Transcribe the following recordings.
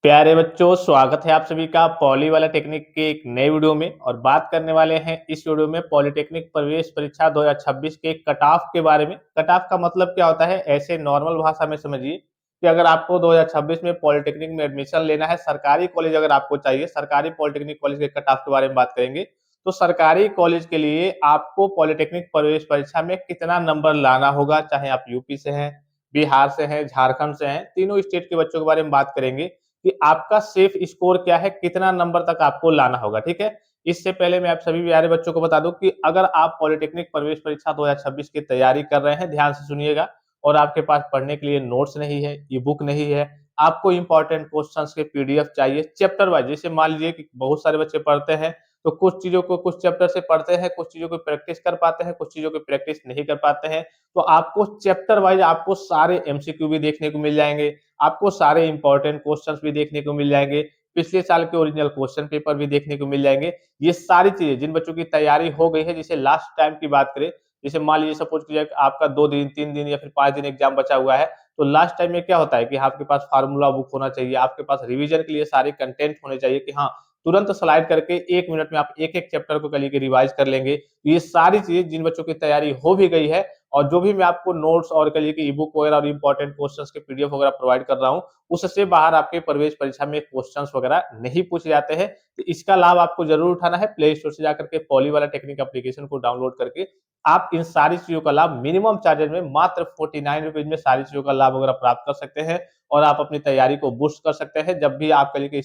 प्यारे बच्चों, स्वागत है आप सभी का पॉली वाला टेक्निक के एक नए वीडियो में। और बात करने वाले हैं इस वीडियो में पॉलिटेक्निक प्रवेश परीक्षा 2026 के कट ऑफ के बारे में। कट ऑफ का मतलब क्या होता है, ऐसे नॉर्मल भाषा में समझिए कि अगर आपको 2026 में पॉलिटेक्निक में एडमिशन लेना है, सरकारी कॉलेज अगर आपको चाहिए, सरकारी पॉलिटेक्निक कॉलेज के कट ऑफ के बारे में बात करेंगे। तो सरकारी कॉलेज के लिए आपको पॉलिटेक्निक प्रवेश परीक्षा में कितना नंबर लाना होगा, चाहे आप यूपी से हैं, बिहार से हैं, झारखंड से हैं, तीनों स्टेट के बच्चों के बारे में बात करेंगे कि आपका सेफ स्कोर क्या है, कितना नंबर तक आपको लाना होगा। ठीक है। इससे पहले मैं आप सभी प्यारे बच्चों को बता दूं कि अगर आप पॉलिटेक्निक प्रवेश परीक्षा 2026 की तैयारी कर रहे हैं, ध्यान से सुनिएगा, और आपके पास पढ़ने के लिए नोट्स नहीं है, ई बुक नहीं है, आपको इंपॉर्टेंट क्वेश्चंस के पीडीएफ चाहिए चैप्टर वाइज। जैसे मान लीजिए कि बहुत सारे बच्चे पढ़ते हैं, तो कुछ चीजों को कुछ चैप्टर से पढ़ते हैं, कुछ चीजों को प्रैक्टिस कर पाते हैं, कुछ चीजों की प्रैक्टिस नहीं कर पाते हैं। तो आपको चैप्टर वाइज आपको सारे एमसीक्यू भी देखने को मिल जाएंगे, आपको सारे इंपॉर्टेंट क्वेश्चंस भी देखने को मिल जाएंगे, पिछले साल के ओरिजिनल क्वेश्चन पेपर भी देखने को मिल जाएंगे। ये सारी चीजें जिन बच्चों की तैयारी हो गई है, जैसे लास्ट टाइम की बात करें, जैसे मान लीजिए सपोज कीजिए कि आपका 2 दिन 3 दिन या फिर 5 दिन एग्जाम बचा हुआ है, तो लास्ट टाइम में क्या होता है कि आपके पास फार्मूला बुक होना चाहिए, आपके पास रिवीजन के लिए सारे कंटेंट होने चाहिए कि हाँ, तुरंत स्लाइड करके 1 मिनट में आप एक एक चैप्टर को कल के रिवाइज कर लेंगे। तो ये सारी चीजें जिन बच्चों की तैयारी हो भी गई है, और जो भी मैं आपको नोट्स और कहिए कि ई बुक वगैरह और इंपॉर्टेंट क्वेश्चंस के पीडीएफ वगैरह प्रोवाइड कर रहा हूं, उससे बाहर आपके प्रवेश परीक्षा में क्वेश्चंस वगैरह नहीं पूछे जाते हैं। तो इसका लाभ आपको जरूर उठाना है। प्ले स्टोर से जाकर के पॉली वाला टेक्निक एप्लीकेशन को डाउनलोड करके आप इन सारी चीजों का लाभ मिनिमम चार्जेस में मात्र 49 रुपीज में सारी चीजों का लाभ वगैरह प्राप्त कर सकते हैं। और आप अपनी तैयारी को बूस्ट कर सकते हैं। जब भी आप कल के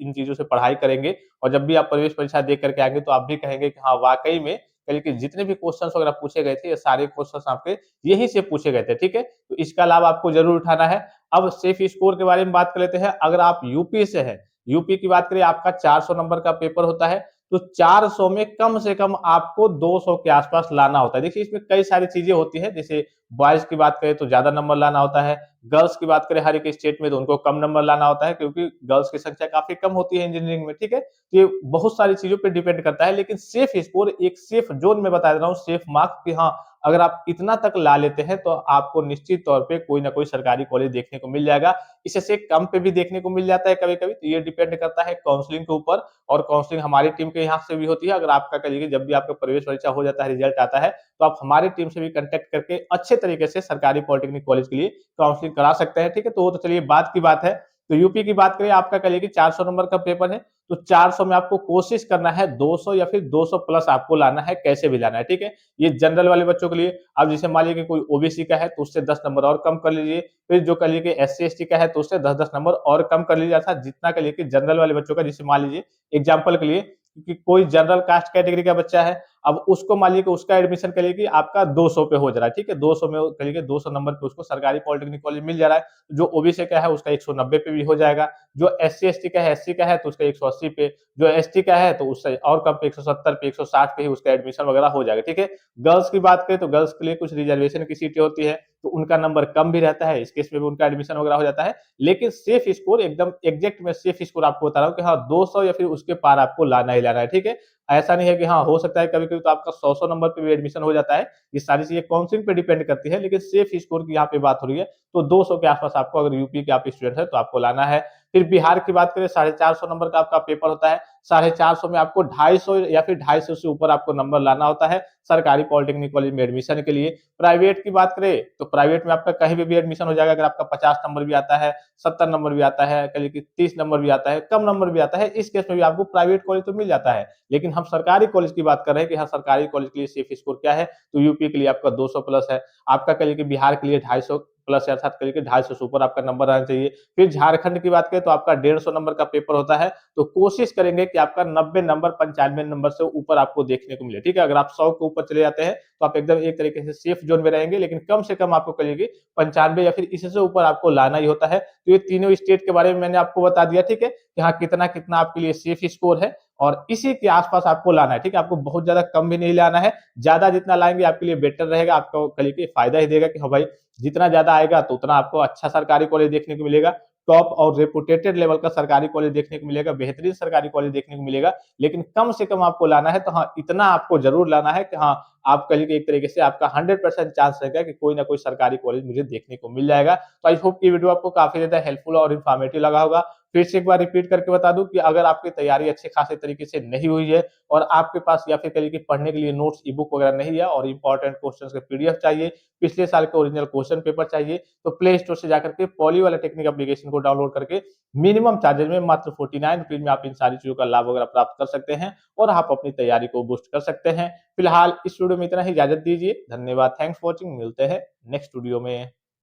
इन चीजों से पढ़ाई करेंगे और जब भी आप प्रवेश परीक्षा दे करके आएंगे, तो आप भी कहेंगे कि हाँ, वाकई में कल के जितने भी क्वेश्चंस वगैरह पूछे गए थे, ये सारे क्वेश्चंस आपके यहीं से पूछे गए थे। ठीक है। तो इसका लाभ आपको जरूर उठाना है। अब सेफ स्कोर के बारे में बात कर लेते हैं। अगर आप यूपी से हैं, यूपी की बात करें, आपका 400 नंबर का पेपर होता है। तो 400 में कम से कम आपको 200 के आसपास लाना होता है। देखिए, इसमें कई सारी चीजें होती है। जैसे बॉयज की बात करें तो ज्यादा नंबर लाना होता है, गर्ल्स की बात करें हर एक स्टेट में तो उनको कम नंबर लाना होता है, क्योंकि गर्ल्स की संख्या काफी कम होती है इंजीनियरिंग में। ठीक है। तो ये बहुत सारी चीजों पे डिपेंड करता है, लेकिन सेफ स्कोर एक सेफ जोन में बता दे रहा हूँ, सेफ मार्क्स कि हाँ, अगर आप इतना तक ला लेते हैं तो आपको निश्चित तौर पे कोई ना कोई सरकारी कॉलेज देखने को मिल जाएगा। इससे कम पे भी देखने को मिल जाता है कभी कभी। तो ये डिपेंड करता है काउंसलिंग के ऊपर, और काउंसलिंग हमारी टीम के यहाँ से भी होती है। अगर आपका करिए जब भी आपका प्रवेश परीक्षा हो जाता है, रिजल्ट आता है, तो आप हमारी टीम से भी कांटेक्ट करके अच्छे तरीके से सरकारी पॉलिटेक्निक कॉलेज के लिए काउंसलिंग करा सकते हैं। ठीक है। तो वो तो चलिए बात की बात है। तो यूपी की बात करें, आपका करिए कि 400 नंबर का पेपर है, तो 400 में आपको कोशिश करना है 200 या फिर 200 प्लस आपको लाना है, कैसे भी लाना है। ठीक है। ये जनरल वाले बच्चों के लिए। अब जैसे मान लीजिए कि कोई ओबीसी का है, तो उससे 10 नंबर और कम कर लीजिए। फिर जो करिए कि एससी एसटी का है, तो उससे 10-10 नंबर और कम कर लीजिए। ऐसा जितना करिए कि जनरल वाले बच्चों का, जैसे मान लीजिए एग्जाम्पल के लिए कि कोई जनरल कास्ट कैटेगरी का बच्चा है, अब उसको मान लीजिए कि उसका एडमिशन करिए कि आपका 200 पे हो जा रहा है। ठीक है। 200 में करिए कि 200 नंबर पे उसको सरकारी पॉलिटेक्निक कॉलेज मिल जा रहा है। जो ओबीसी का है उसका 190 पे भी हो जाएगा। जो एससी एसटी का है, एससी का है, तो उसका 180 पे, जो एसटी का है तो उससे और कम पे 170 पे, 160 पे ही उसका एडमिशन वगैरह हो जाएगा। ठीक है। गर्ल्स की बात करें तो गर्ल्स के लिए कुछ रिजर्वेशन की सीटें होती है, तो उनका नंबर कम भी रहता है, इस केस में भी उनका एडमिशन वगैरह हो जाता है। लेकिन सेफ स्कोर एकदम एग्जैक्ट में सेफ स्कोर आपको बता रहा हूँ कि हाँ, 200 या फिर उसके पार आपको लाना ही लाना है। ठीक है। ऐसा नहीं है कि हाँ, हो सकता है कभी कभी तो आपका 100 नंबर पे भी एडमिशन हो जाता है। ये सारी चीजें काउंसलिंग पे डिपेंड करती है, लेकिन सेफ स्कोर की यहाँ पे बात हो रही है। तो 200 के आसपास आपको, अगर यूपी के आप स्टूडेंट है, तो आपको लाना है। फिर बिहार की बात करें, 450 नंबर का आपका पेपर होता है। 450 में आपको 250 या फिर 250 से ऊपर आपको नंबर लाना होता है सरकारी पॉलिटेक्निक कॉलेज में एडमिशन के लिए। प्राइवेट की बात करें तो प्राइवेट में आपका कहीं भी एडमिशन हो जाएगा। अगर आपका 50 नंबर भी आता है, 70 नंबर भी आता है, कहिए कि 30 नंबर भी आता है, कम नंबर भी आता है, इस केस में भी आपको प्राइवेट कॉलेज तो मिल जाता है। लेकिन हम सरकारी कॉलेज की बात कर रहे हैं कि हाँ, सरकारी कॉलेज के लिए सेफ स्कोर क्या है, तो यूपी के लिए आपका 200 प्लस है। आपका कहिए कि बिहार के लिए 250 प्लस, अर्थात कहिए कि 250 से ऊपर आपका नंबर आना चाहिए। फिर झारखंड की बात करें तो आपका 150 नंबर का पेपर होता है। तो कोशिश करेंगे कि आपका 90 नंबर, 95 नंबर से ऊपर आपको देखने को मिले। ठीक है। अगर आप 100 के ऊपर चले जाते हैं, तो आप एकदम एक तरीके से सेफ जोन में रहेंगे, लेकिन कम से कम आपको कहिए कि 95 या फिर इससे ऊपर आपको लाना ही होता है। तो ये तीनों स्टेट के बारे में मैंने आपको बता दिया। ठीक है। कि हाँ, कितना कितना आपके लिए सेफ स्कोर है, और इसी के आसपास आपको लाना है। ठीक है। आपको बहुत ज्यादा कम भी नहीं लाना है, ज्यादा जितना लाएंगे आपके लिए बेटर रहेगा, आपको कल के फायदा ही देगा कि हाँ भाई, जितना ज्यादा आएगा तो उतना आपको अच्छा सरकारी कॉलेज देखने को मिलेगा, टॉप और रेपुटेटेड लेवल का सरकारी कॉलेज देखने को मिलेगा, बेहतरीन सरकारी कॉलेज देखने को मिलेगा। लेकिन कम से कम आपको लाना है, तो हाँ, इतना आपको जरूर लाना है कि हाँ, आप कल एक तरीके से आपका 100% चांस रहेगा कि कोई ना कोई सरकारी कॉलेज मुझे देखने को मिल जाएगा। तो आई होप कि वीडियो आपको काफी ज्यादा हेल्पफुल और इन्फॉर्मेटिव लगा होगा। फिर से एक बार रिपीट करके बता दूं कि अगर आपकी तैयारी अच्छे खासे तरीके से नहीं हुई है और आपके पास या फिर कहिए कि पढ़ने के लिए नोट्स, ई बुक वगैरह नहीं है और इंपॉर्टेंट क्वेश्चंस के पीडीएफ चाहिए, पिछले साल के ओरिजिनल क्वेश्चन पेपर चाहिए, तो प्ले स्टोर से जाकर के पॉली वाला टेक्निक एप्लीकेशन को डाउनलोड करके मिनिमम चार्जेज में मात्र 49 रुपीज में आप इन सारी चीजों का लाभ वगैरह प्राप्त कर सकते हैं और आप अपनी तैयारी को बूस्ट कर सकते हैं। फिलहाल इस वीडियो में इतना ही, इजाजत दीजिए। धन्यवाद, थैंक्स फॉर वॉचिंग। मिलते हैं नेक्स्ट वीडियो में।